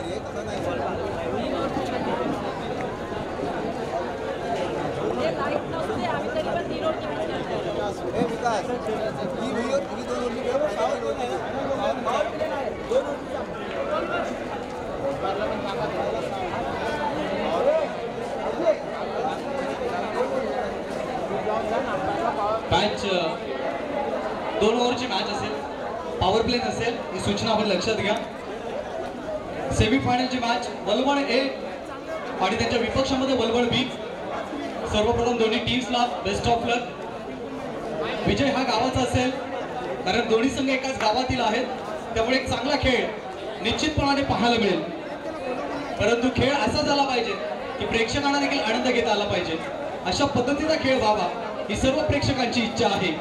Match 2 ओव्हरची match असेल, power play नसेल, ही सूचना आपण लक्षात घ्या। सेमीफायनलची मॅच वलवड ए आणि त्यांच्या विपक्षामध्ये वलवड बी। सर्वप्रथम दोन्ही टीम्सला बेस्ट ऑफ लक। विजय हा गावाचा असेल कारण दोन्ही संघ एकाच गावातील आहेत, त्यामुळे एक चांगला खेळ निश्चितपणाने पाहायला मिळेल। परंतु खेळ असा झाला पाहिजे की प्रेक्षकांना देखील आनंद घेता आला पाहिजे, अशा पद्धतीचा खेळ व्हावा ही सर्व प्रेक्षकांची इच्छा आहे।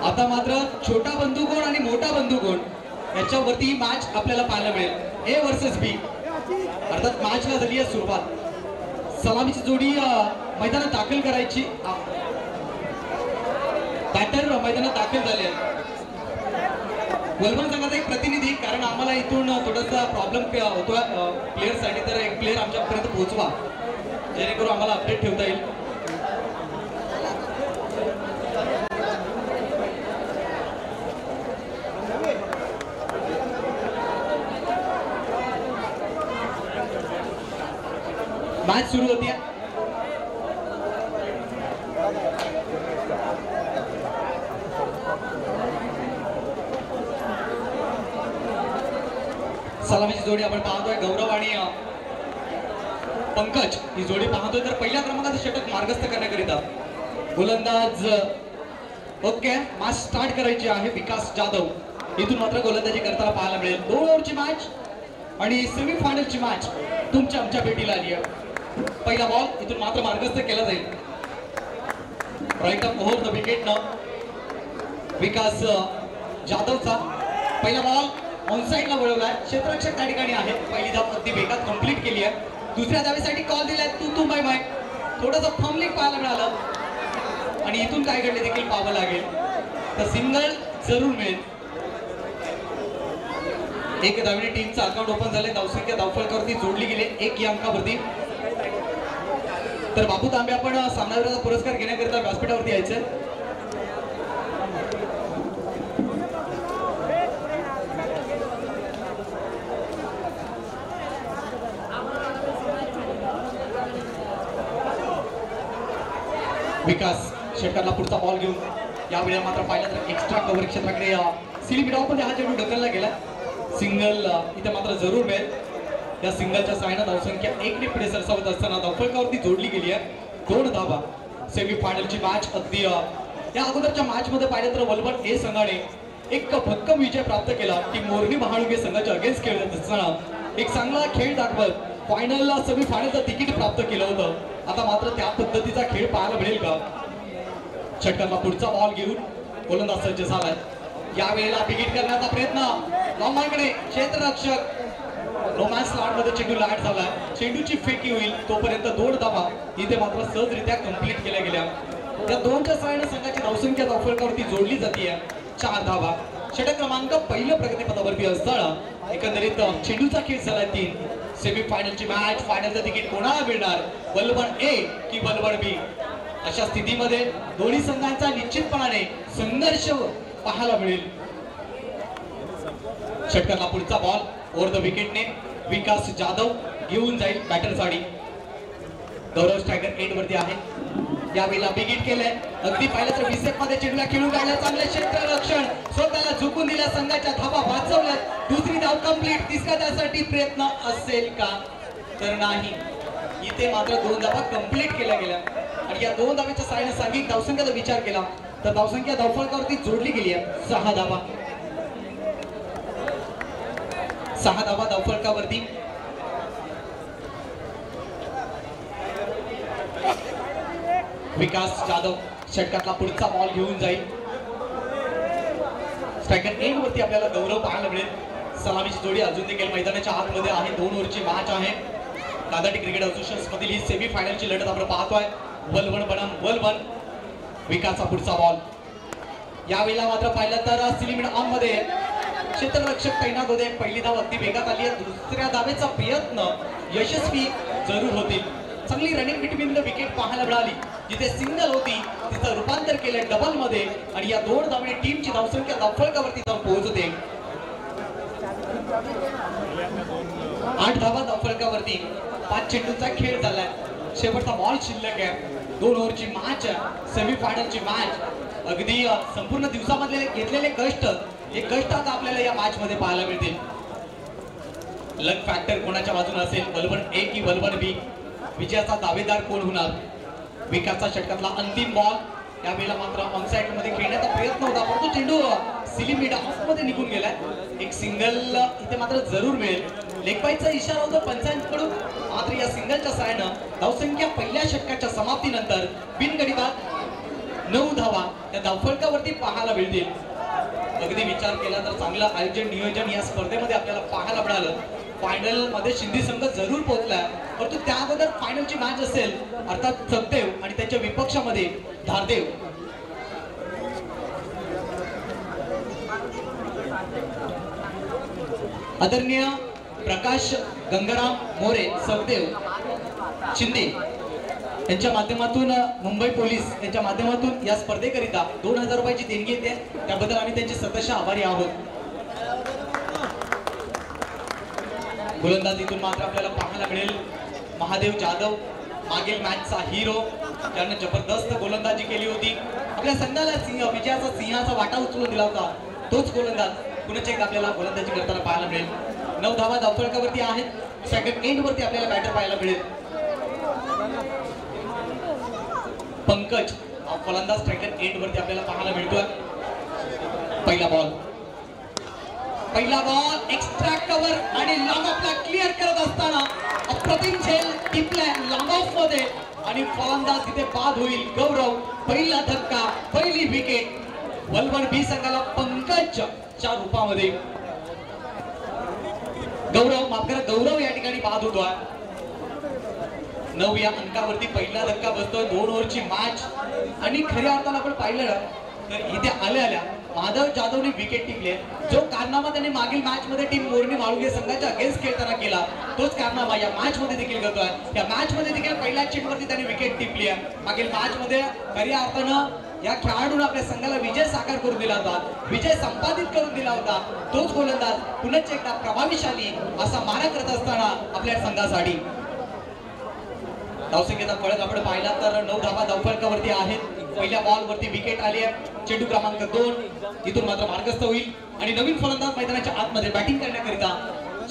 आता मात्र छोटा बंधू कोण आणि मोठा बंधू कोण याच्यावरती ही मॅच आपल्याला पाहायला मिळेल। ए वर्सेस बी, अर्थात मॅचला झाली आहे सुरुवात। सलामीची जोडी मैदानात दाखल करायची, बॅटर मैदानात दाखल झाले आहेत। वलवड संघाचा एक प्रतिनिधी, कारण आम्हाला इथून थोडासा प्रॉब्लेम होतोय प्लेयरसाठी, तर एक प्लेयर आमच्यापर्यंत पोहोचवा जेणेकरून आम्हाला अपडेट ठेवता येईल। मॅच सुरू होती। सलामीची जोडी आपण पाहतोय, गौरव आणि पंकज ही जोडी पाहतोय। तर पहिल्या क्रमांकाचं षटक मार्गस्थ करण्याकरिता गोलंदाज ओके मॅच स्टार्ट करायची आहे। विकास जाधव इथून मात्र गोलंदाजी करताना पाहायला मिळेल। 2 ओव्हरची मॅच आणि सेमीफायनलची मॅच तुमच्या आमच्या भेटीला आली आहे। पहिला बॉल इथून मात्र मार्गस्थ केला जाईल। Right up over the wicket न विकास जाधवचा पहिला बॉल ऑन साइडला वळवलाय, क्षेत्ररक्षक त्या ठिकाणी आहे। पहिली धाव अगदी वेगात कंप्लीट केली आहे। दुसऱ्या धावेसाठी कॉल दिलाय तू बाय बाय, थोडंसं फॉर्मलिंग पाहायला मिळालं आणि इथून काय घडले देखील पाहावं लागेल, तर सिंगल जरूर मिळेल। एक धावेने टीमचं अकाउंट ओपन झाले, धावसंख्या धावफलकावरती जोडली गेली 1 या अंकावरती। तर बाबू तांबे आपण सामनावीराचा पुरस्कार घेण्याकरिता व्यासपीठावरती यायचंय। विकास षटकाला पुढचा बॉल घेऊन यावेळी मात्र पाहिलं तर एक्स्ट्रा कव्हर क्षेत्राकडे सिली मिडॉपमध्ये हा चेंडू ढकलला गेला। सिंगल इथे मात्र जरूर मिळेल। या सिंगलच्या साहाय्याने धावसंख्या 1 ने पुढे सरसावत असताना धावफलकावरती जोडली गेली आहे 2 धावा। सेमीफायनलची मॅच अगदी या अगोदरच्या मॅच मध्ये पाहिलं तर वलवड ए संघाने एक भक्कम विजय प्राप्त केला। टीम मोरनी महाळुंगे संघाच्या अगेन्स्ट खेळत असताना एक चांगला खेळ दाखवत फायनलला सेमीफायनलचं तिकीट प्राप्त केलं होतं। आता मात्र त्या पद्धतीचा खेळ पाहायला मिळेल का? षटकाला पुढचा बॉल घेऊन गोलंदाज सज्ज झालाय। यावेळेला बिगिट करण्याचा प्रयत्न लॉंगकडे, क्षेत्ररक्षक रोमॅन्स लाडमध्ये चेंडू लाट झाला, चेंडूची फेकी होईल तोपर्यंत 2 धावा इथे मात्र सहजरित्या कंप्लीट केल्या गेल्या। या 2च्या साहाय्याने संघाची धावसंख्या धावफलकावरती जोडली जाते 4 धावा। षटक क्रमांक पहिल्या प्रगतीपथावरती असताना एकंदरीत चेंडूचा खेळ झाला 3। सेमीफायनलची मॅच, फायनलचं तिकीट कोणाला मिळणार, वलवड ए की वलवड बी? अशा स्थितीमध्ये दोन्ही संघांचा निश्चितपणाने संघर्ष पाहायला मिळेल। षटकाला पुढचा बॉल ओव्हर द विकेटने विकास जाधव घेऊन जाईल बॅटरसाठी। गौरव स्ट्रायकर एंड वरती आहे। यावेळेला बिगिट केलंय, अगदी पाहिलं तर विसेप मध्ये चेंडूला खेळून काढलं, चांगले क्षेत्ररक्षण, स्वतःला झुकून दिल्या, संघाच्या धावा वाचवल्यात। दुसरी धाव कंप्लीट, तिसऱ्या धावासाठी प्रयत्न असेल का? तर नाही, इथे मात्र 2 धावा कंप्लीट केल्या गेल्या आणि या 2 धावेच्या साहाय्याने सांघिक धावसंख्येचा विचार केला तर धावसंख्या धावफलकावरती जोडली गेली आहे 6 धावा। 6 धावा धावफलकावरती। विकास जाधव षटकातला पुढचा बॉल घेऊन जाईल। स्ट्रायकर एंड वरती आपल्याला गौरव पाहायला मिळेल। सलामीची जोडी अजून देखील मैदानाच्या आतमध्ये आहे। 2 ओव्हरची मॅच आहे। दादाटी क्रिकेट असोसिएशन मधील ही सेमीफायनलची लढत आपण पाहतोय। वलवड बनाम वलवड। विकासचा पुढचा बॉल, यावेळेला मात्र पाहिलं तर सिलिमिड ऑन मध्ये क्षेत्ररक्षक तैनात होते. पहिली धाव अगदी वेगात आली आहे. दुसऱ्या धावेचा प्रयत्न यशस्वी जरूर होतील. चांगली रनिंग बिटवीन द विकेट पाहायला मिळाली. जिथे सिंगल होती तिचं रूपांतर केलंय डबल मध्ये आणि या 2 धावांनी टीमची धावसंख्या धावफलकावरती जाऊन पोहोचते. 8 धावा धावफलकावरती. 5 चेंडूंचा खेळ झालाय. शेवटचा बॉल शिल्लक आहे. 2 ओव्हरची मॅच, सेमीफायनलची मॅच. अगदी संपूर्ण दिवसामधले घेतलेले कष्ट, हे कष्ट आता आपल्याला या मॅच मध्ये पाहायला मिळतील. लक फॅक्टर कोणाच्या बाजूने असेल, बलवन ए की बलवन बी, विजयाचा दावेदार कोण होणार? विकासचा षटकातला अंतिम बॉल यावेळेला मात्र ऑनसाइड मध्ये खेळण्याचा प्रयत्न होता, परंतु चेंडू सिली मिड ऑफ मध्ये निघून गेलाय. एक सिंगल इथे मात्र जरूर मिळेल. लेग बाईचा इशारा होता पंचांकडून. मात्र या सिंगलच्या साहाय्यानं धावसंख्या पहिल्या षटकाच्या समाप्तीनंतर बिनगडी बाद 9 धावा त्या धावफलकावरती पाहायला मिळतील. अगदी विचार केला तर चांगलं आयोजन नियोजन या स्पर्धेमध्ये आपल्याला पाहायला मिळालं. फायनल मध्ये शिंदे संघ जरूर पोहोचलाय, परंतु त्या अगोदर फायनलची मॅच असेल अर्थात चकदेव आणि त्याच्या विपक्षामध्ये धारदेव. आदरणीय प्रकाश गंगाराम मोरे सखदेव शिंदे यांच्या माध्यमातून मुंबई पोलीस यांच्या माध्यमातून या स्पर्धेकरिता 2000 रुपयाची देणगी येते. त्याबद्दल आम्ही त्यांचे सतत आभारी आहोत. गोलंदाजीतून मात्र आपल्याला पाहायला मिळेल महादेव जाधव, मागील मॅचचा हिरो, ज्याने जबरदस्त गोलंदाजी केली होती. आपल्या संघाला विजयाचा सिंहाचा वाटा उचलून दिला होता. तोच गोलंदाज पुन्हा एकदा आपल्याला गोलंदाजी करताना पाहायला मिळेल. 9 धावा धावफलकावरती आहेत. सेकंड एंड वरती आपल्याला बॅटर पाहायला मिळेल. पंकज फलंदाज सेकंड एंड वरती आपल्याला पाहायला मिळतोय. पहिला बॉल एक्स्ट्रा कव्हर आणि लॉंग ऑफला क्लिअर करत असताना अप्रतिम झेल टिपलाय लॉंग ऑफ मध्ये आणि फलंदाज तिथे बाद होईल. गौरव, पहिला धक्का, पहिली विकेट. बलवन बी संघाला पंकजच्या रूपामध्ये गौरव या ठिकाणी बाद होतोय. 9 या अंकावरती पहिला धक्का बसतोय. 2 ओव्हरची मॅच आणि खऱ्या अर्थानं आपण पाहिलं तर इथे आल्या माधव जाधवने विकेट टिकले. जो कारनामा त्याने मागील मॅच मध्ये टीम मोरनी माळुंगे संघाच्या अगेन्स्ट खेळताना केला, तोच कारनामा या मॅच मध्ये देखील करतोय. या मॅच मध्ये देखील पहिल्या चेंडूवरती त्याने विकेट टिपली आहे. मागील मॅच मध्ये खऱ्या अर्थानं या खेळाडूने आपल्या संघाला विजय साकार करून दिला होता, विजय संपादित करून दिला होता. तोच गोलंदाज पुन्हा एकदा प्रभावीशाली असा मारा करत असताना आपल्या संघासाठी धावसंख्येचा फलक आपण पाहिला तर 9 धावा धावफलकावरती आहेत. पहिल्या बॉल वरती विकेट आली आहे. चेंडू क्रमांक 2 इथून मात्र मार्गस्थ होईल आणि नवीन फलंदाज मैदानाच्या आतमध्ये बॅटिंग करण्याकरिता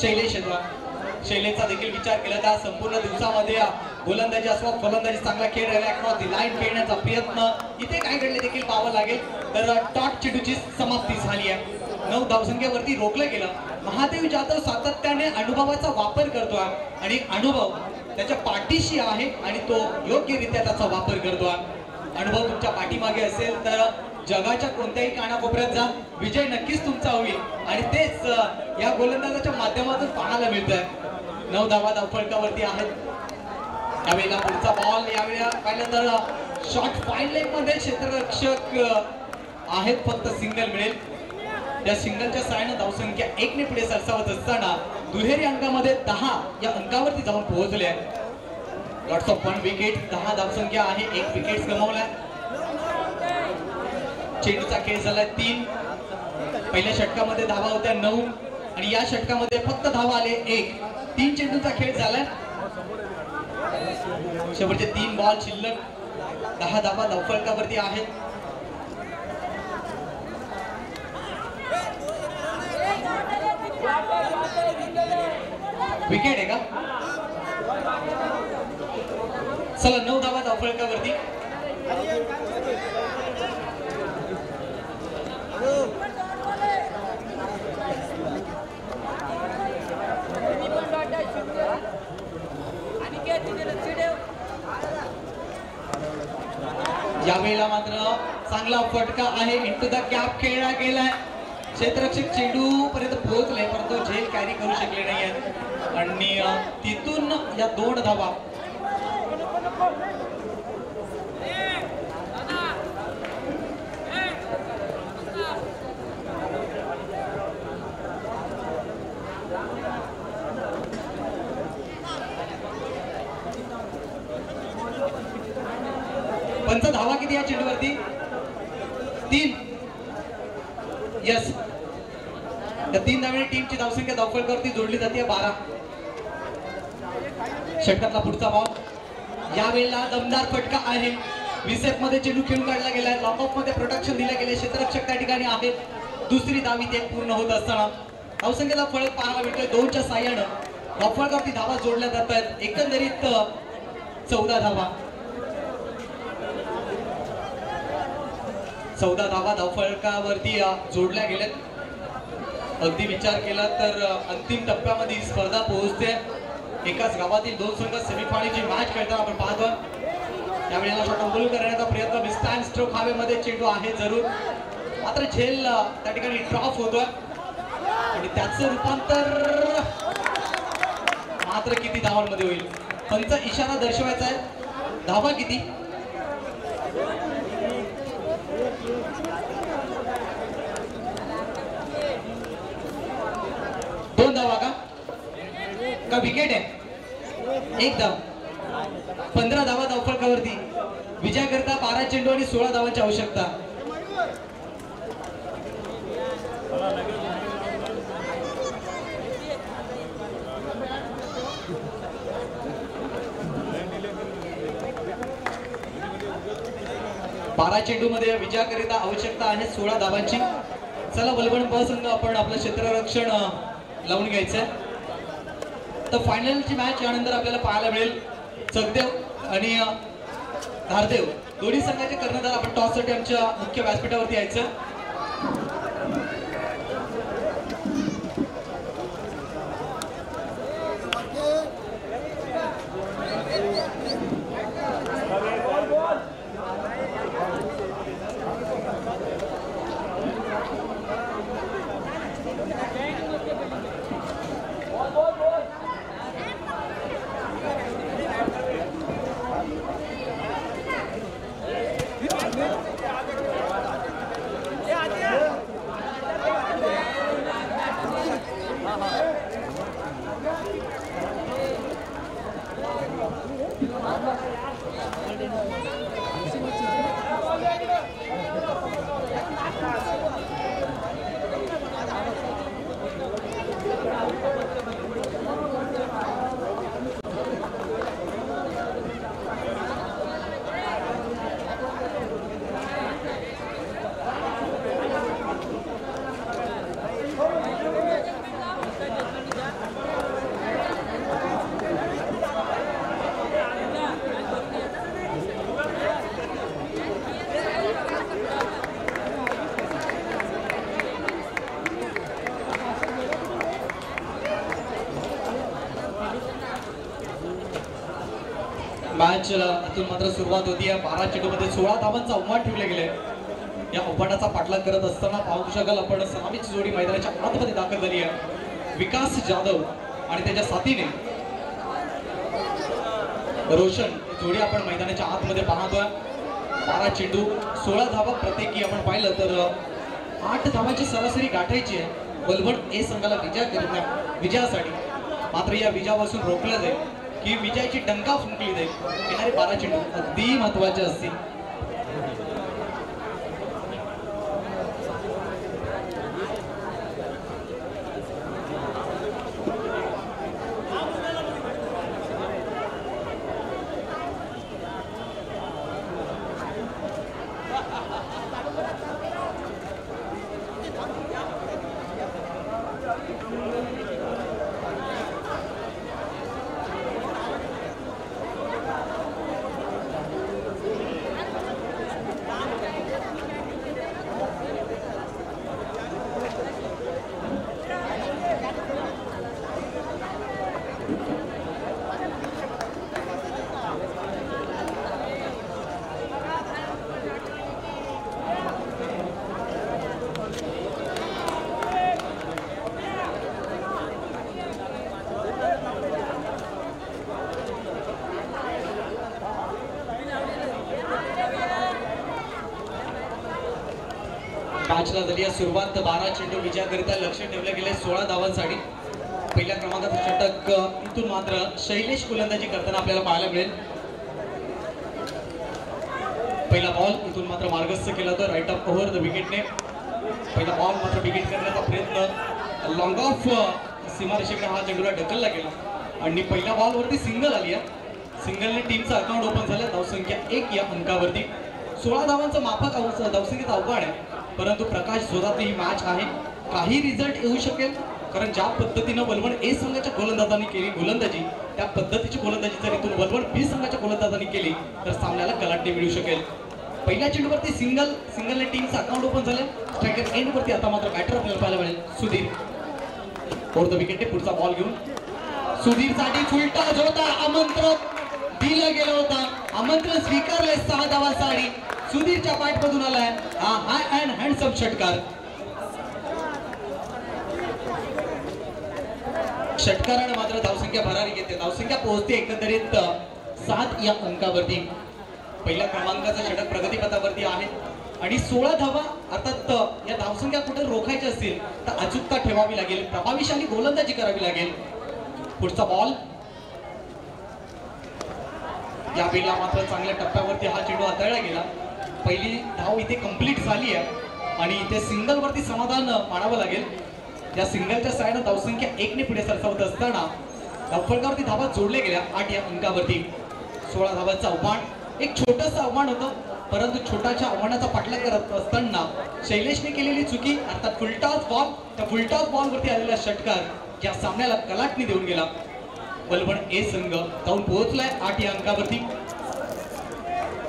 शैलेश येतात. शैलेशचा देखील विचार केला तर संपूर्ण दिवसामध्ये गोलंदाजी असो फलंदाजी चांगला खेळ राहिला. क्रॉस दी लाईन खेळण्याचा प्रयत्न इथे काय घडले देखील पाहावं लागेल. तर टॉप चेंडूची समाप्ती झाली आहे. 9 धावसंख्येवरती रोखलं गेलं. महादेव जाधव सातत्याने अनुभवाचा वापर करतोय आणि अनुभव त्याच्या पाठीशी आहे आणि तो योग्यरित्या त्याचा वापर करतोय. अनुभव तुमच्या पाठीमागे असेल तर जगाच्या कोणत्याही कानाकोपऱ्यात जा, विजय नक्कीच तुमचा होईल आणि तेच या गोलंदाजाच्या माध्यमातून पाहायला मिळतंय. 9 धावा धावफलकावरती आहेत. यावेळेला पुढचा बॉल यावेळेला पाहिलं तर शॉर्ट फाईन लेग मध्ये क्षेत्ररक्षक आहेत, फक्त सिंगल मिळेल. या सिंगलच्या साहाय्याने धावसंख्या 1 ने पुढे सरसावत असताना दुहेरी अंकामध्ये 10 या अंकावरती जाऊन पोहोचले आहे. लॉट्स ऑफ 1 विकेट, 10 धावसंख्या आहे. 1 विकेट गमावलाय. चेंडूचा खेळ झालाय 3. पहिल्या षटकामध्ये धावा होत्या 9 आणि या षटकामध्ये फक्त धावा आले 1. 3 चेंडूचा खेळ झालाय. शेवटचे 3 बॉल शिल्लक. 10 धावा धावफलकावरती आहेत. विकेट आहे का? चला 9 धावा धावफलकावरती. यावेळेला मात्र चांगला फटका आहे. इंटू द कॅप खेळला गेलाय. क्षेत्ररक्षक चेंडू पर्यंत पोहोचले परंतु झेल कॅरी करू शकले नाहीये आणि तिथून या 2 धावा पंच धावा किती या चेंडूवरती 3 यस त्या 3 धावेने टीमची धावसंख्या धावफलकावरती जोडली जाते 12 षटकातला पुढचा बॉल यावेळेला दमदार फटका आहे विसेप मध्ये चेंडू खेळून काढला गेलाय लॉकऑफ मध्ये प्रोटेक्शन दिले गेले क्षेत्ररक्षक त्या ठिकाणी आहेत दुसरी धावी ते पूर्ण होत असताना धावसंख्येचा फरक पाहायला मिळतोय 2च्या साह्यानं धावफलकावरती धावा जोडल्या जात आहेत एकंदरीत 14 धावा 14 धावा धावफलकावरती जोडल्या गेल्यात अगदी विचार केला तर अंतिम टप्प्यामध्ये ही स्पर्धा पोहोचते एकाच गावातील 2 संघ सेमीफायनलची मॅच खेळताना आपण पाहतोय त्यावेळेला शॉट गोल करण्याचा प्रयत्न विस्टॅन स्ट्रोक हवेमध्ये चेंडू आहे जरूर मात्र झेल त्या ठिकाणी ड्रॉप होतोय आणि त्याचं रूपांतर मात्र किती धावांमध्ये होईल पंच इशारा दर्शवायचा आहे धावा किती दोन धावा का विकेट आहे एक धाव 15 धावा धावफलकावरती विजय करता 12 चेंडू आणि 16 धावांची आवश्यकता बारा चेंडू मध्ये विजयाकरिता आवश्यकता आहे 16 धावांची चला बलबण ब संघ आपण आपलं क्षेत्ररक्षण लावून घ्यायचंय तर फायनलची मॅच यानंतर आपल्याला पाहायला मिळेल चकदेव आणि धारदेव दोन्ही संघाचे कर्णधार आपण टॉस साठी आमच्या मुख्य व्यासपीठावरती यायचं मॅच इथून मात्र सुरुवात होती या 12 चेंडूमध्ये 16 धावांचा आव्हान ठेवले गेले या आव्हानाचा पाठलाग करत असताना पाहू शकाल आपण सलामीची जोडी मैदानाच्या आतमध्ये दाखल झाली आहे विकास जाधव आणि त्याच्या साथीने रोशन जोडी आपण मैदानाच्या आतमध्ये पाहतोय 12 चेंडू 16 धावा प्रत्येकी आपण पाहिलं तर 8 धावांची सरासरी गाठायची आहे बलवण ए संघाला विजयासाठी मात्र या विजयापासून रोखलं जाईल की विजयाची डंका फुंकली जाईल येणारे 12 चेंडू अगदी महत्वाचे असतील मॅचला झाली सुरुवात 12 चेंडू विजयाकरिता लक्ष ठेवले गेले 16 धावांसाठी पहिल्या क्रमांकाचं षटक इथून मात्र शैलेश गोलंदाजी करताना आपल्याला पाहायला मिळेल पहिला बॉल इथून मात्र मार्गस्थ केला तर राईट ऑफ ओव्हर द विकेटने पहिला बॉल मात्र विकेट करण्याचा प्रयत्न लॉंग ऑफ सीमारेषेकडे हा चेंडूला ढकलला गेला आणि पहिल्या बॉलवरती सिंगल आली आहे. सिंगलने टीमचं अकाउंट ओपन झालं. धावसंख्या 1 या अंकावरती. 16 धावांचं माफक धावसंख्येचं आव्हान आहे, परंतु प्रकाश जोरातली ही मॅच आहे. काही रिझल्ट येऊ शकेल, कारण ज्या पद्धतीनं वलवण ए संघाच्या गोलंदाजांनी केली गोलंदाजी, त्या पद्धतीची गोलंदाजी जर इथून वलवण बी संघाच्या गोलंदाजांनी केली तर सामन्याला कलाटणी मिळू शकेल. पहिल्या चेंडूवरती सिंगलने टीमचं अकाउंट ओपन झालं. स्ट्रायकर एंडवरती आता मात्र बॅटर आपल्याला पाहायला मिळेल सुधीर ओव्हर द विकेटने पुढचा बॉल घेऊन. सुधीरसाठी फुलटॉस होता, आमंत्रण दिलं गेलं होतं, आमंत्रण स्वीकारलंय 6 धावांसाठी. सुधीरच्या पाठमधून आलाय हा हाय अँड हँडसम षटकार. षटकाराने मात्र धावसंख्या भरारी घेते. धावसंख्या पोहोचते एकंदरीत 7 या अंकावरती. पहिल्या क्रमांकाचं षटक प्रगतीपथावरती आहे आणि 16 धावा. अर्थात या धावसंख्या कुठे रोखायच्या असतील तर अचूकता ठेवावी लागेल, प्रभावीशाली गोलंदाजी करावी लागेल. पुढचा बॉल यावेळेला मात्र चांगल्या टप्प्यावरती हा चेंडू हाताळला गेला. पहिली धाव इथे कंप्लीट झाली आहे आणि इथे सिंगलवरती समाधान मानावं लागेल. या सिंगलच्या साहाय्याने धावसंख्या 1 ने पुढे सरसावत असताना धावफलकावरती धावा जोडल्या गेल्या 8 या अंकावरती. 16 धावांचं आव्हान एक छोटंसं आव्हान होतं, परंतु छोट्याच्या आव्हानाचा पाठलाग करत असताना शैलेशने केलेली चुकी अर्थात फुलटॉस बॉल, त्या फुलटॉस बॉलवरती आलेला षटकार या सामन्याला कलाटणी देऊन गेला. वलवण ए संघ जाऊन पोहोचलाय 8 या अंकावरती.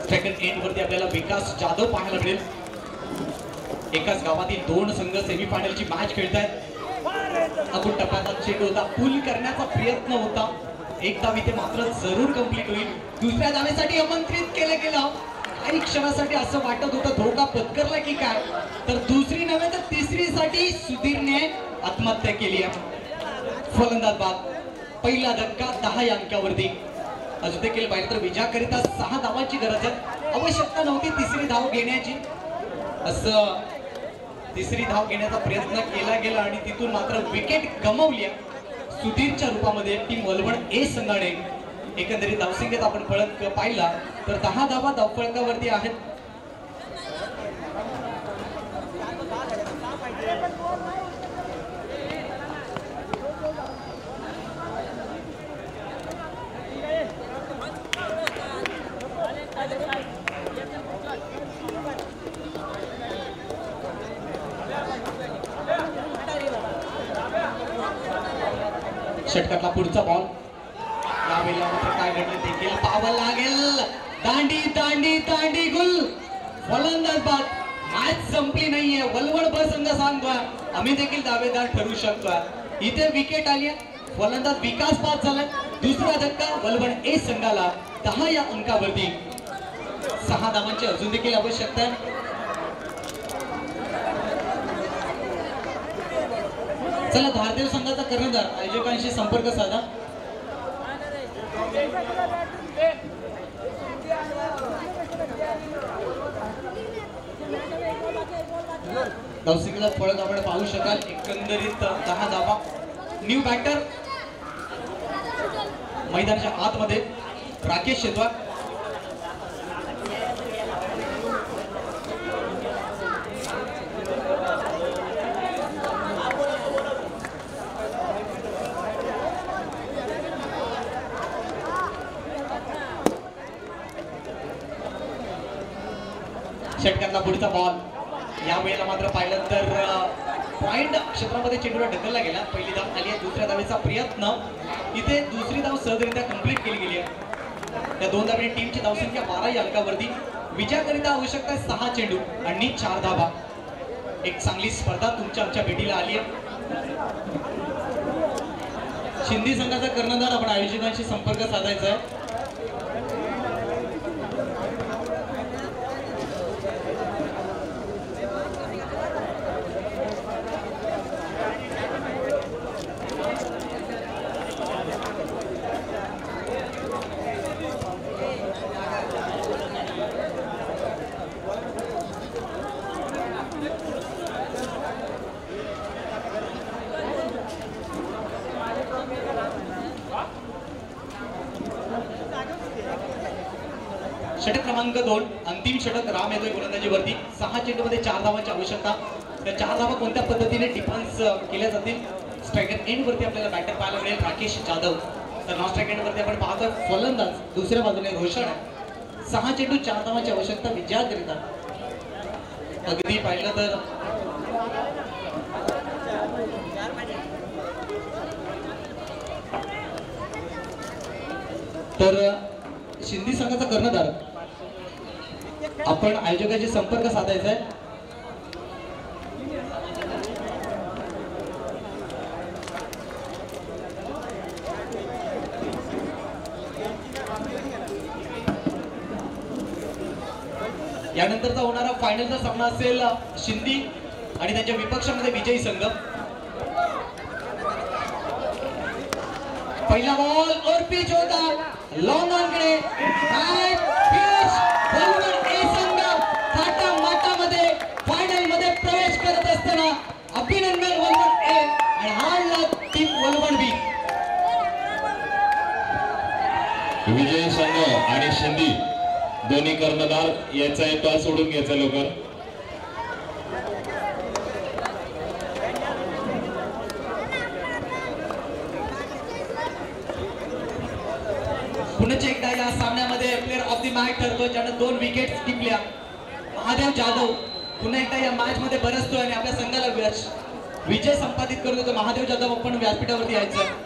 सेकंड एंड वरती आपल्याला विकास जाधव पाहायला मिळेल. एकाच गावातील 2 संघ सेमीफायनलची मॅच खेळतायत. अगोदर टप्प्याचा चेंडू होता, पूल करण्याचा प्रयत्न होता. एक धाव इथे मात्र जरूर कंप्लीट होईल. दुसऱ्या धावेसाठी आमंत्रित केलं गेलं. काही क्षणासाठी असं वाटत होतं धोका पत्करला की काय, तर दुसरी नव्हे तर तिसरीसाठी सुधीरने आत्महत्या केली आहे. फलंदाज बाद. पहिला धक्का 10 या अंकावरती. अजून देखील पाहिलं तर विजयाकरिता 6 धावांची गरज आहे. आवश्यकता नव्हती तिसरी धाव घेण्याची. असं तिसरी धाव घेण्याचा प्रयत्न केला गेला आणि तिथून मात्र विकेट गमावली सुधीरच्या रूपामध्ये टीम वलवण ए संघाने. एकंदरीत धावसंख्येत आपण फलक पाहिला तर 10 धावा धावफलकावरती आहेत. षटकातला पुढचा बॉल. यावेळेला मात्र काय घडलं देखील पाहावं लागेल. दांडी दांडी दांडी गुल. फलंदाज बाद. मॅच संपली नाहीये. वलवण ब संघ सांगतोय आम्ही देखील दावेदार ठरू शकतोय. इथे विकेट आली. फलंदाज विकास बाद झालाय. दुसरा धक्का वलवण ए संघाला 10 या अंकावरती. 6 धावांची अजून देखील आवश्यकता आहे. चला भारतीय संघाचा कर्णधार आयोजकांशी संपर्क साधा. धावसंख्येचा फलक आपण पाहू शकाल. एकंदरीत 10 धावा. न्यू बॅटर मैदानाच्या आतमध्ये राकेश शेतवार. षटकातला पुढचा बॉल. यावेळेला मात्र पाहिलं तर पॉइंट क्षेत्रामध्ये चेंडूला ढकलला गेला. पहिली धाव आली आहे. दुसऱ्या धावेचा प्रयत्न. इथे दुसरी धाव सहजरित्या कंप्लीट केली गेली आहे. त्या 2 धावेने टीमची धावसंख्या 12 या अंकावरती. विजयाकरिता आवश्यक आहे 6 चेंडू आणि 4 धावा. एक चांगली स्पर्धा तुमच्या आमच्या भेटीला आली आहे. शिंदे संघाचा कर्णधार आपण आयोजकांशी संपर्क साधायचा आहे. षटक क्रमांक 2 अंतिम षटक राम येतोय गोलंदाजीवरती 6 चेंडूमध्ये 4 धावांची आवश्यकता. त्या 4 धावा कोणत्या पद्धतीने डिफेन्स केल्या जातील. स्ट्रायकर एंड वरती आपल्याला बॅटर पाहायला मिळेल राकेश जाधव. तर नॉन स्ट्रायकर एंड वरती आपण पाहतोय फलंदाज दुसऱ्या बाजूने रोशन आहे. 6 चेंडू 4 धावांची आवश्यकता विजयाकरिता. अगदी पाहिलं तर शिंदी संघाचा कर्णधार आपण आयोजकाशी संपर्क साधायचा आहे. यानंतरचा होणारा फायनलचा सामना असेल शिंदी आणि त्यांच्या विपक्षामध्ये विजयी संघ. पहिला बॉल और पिच होता लॉंग ऑनकडे ए संघ थाटा माटामध्ये फायनल मध्ये प्रवेश करत असताना अभिनंदन वलवड ए आणि हारला टीम वलवड बी. विजयी संघ आणि शिंदी दोन्ही कर्णधार याचा टॉस सोडून घ्यायचा लवकर. पुन्हा एकदा या सामन्यामध्ये प्लेअर ऑफ द मॅच ठरतो ज्याने 2 विकेट्स टिपल्या. महादेव जाधव पुन्हा एकदा या मॅच मध्ये बरसतोय आणि आपल्या संघाला विजय संपादित करतो. महादेव जाधव आपण व्यासपीठावरती यायचं.